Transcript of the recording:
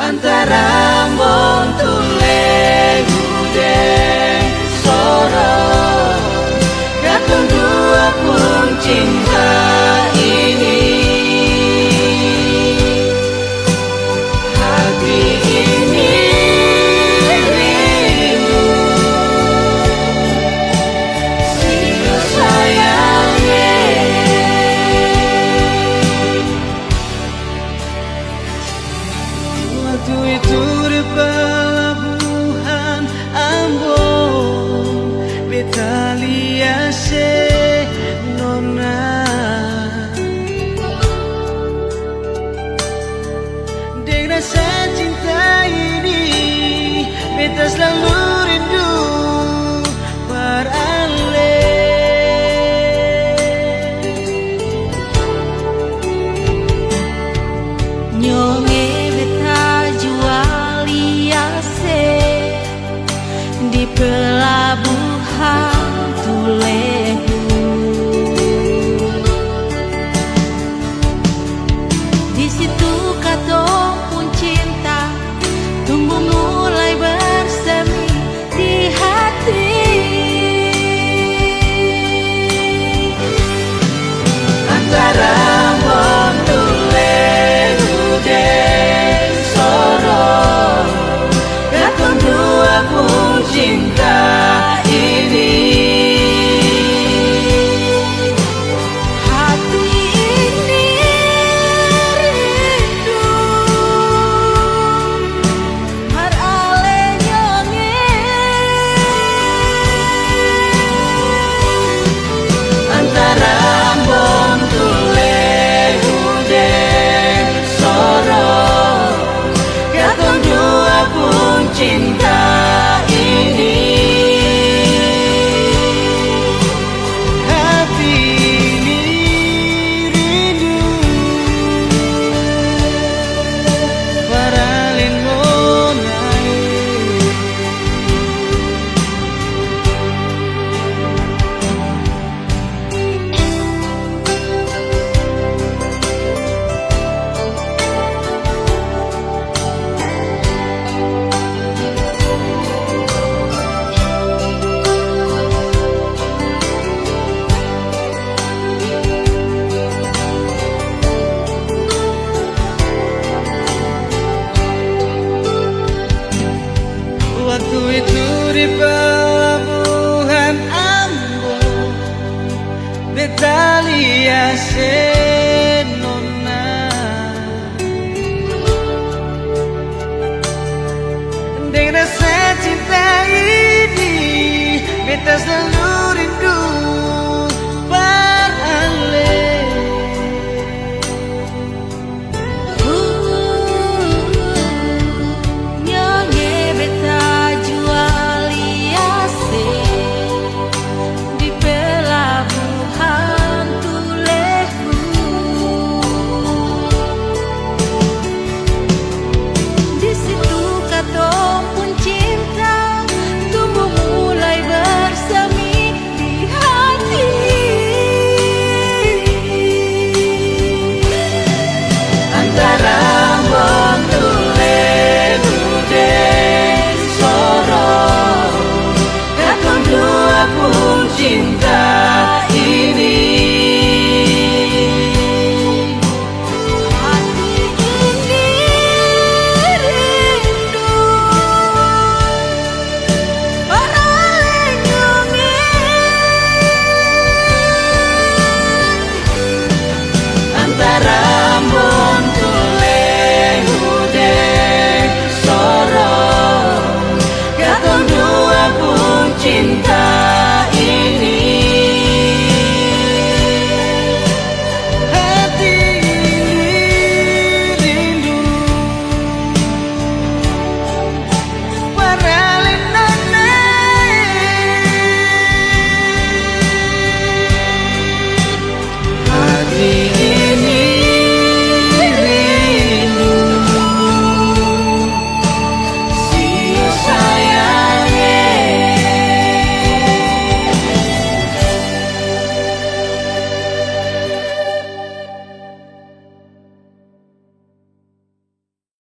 antara Montuleng Udeng Sorong, katong dua pun cinta ini. Hati ini rindu, sio sayangnya. Waktu itu di pelabuhan Ambon, beta lihat nona. Dengan rasa cinta ini, beta selalu rindu beralih. Nyonge beta jual liase di pelabuhan Tulehu. Di situ katong pun cinta tumbuh mulai bersemi di hati. Antara Montuleng Udeng Sorong, katong dua pun cinta ini. Hati ini rindu beralih nyonge. Antara Montuleng Udeng Sorong, katong dua pun cinta ini. Hati ini rindu beralih mulai. Waktu itu di pelabuhan Ambon, beta lihat nona. Dengan rasa cinta ini, beta selalu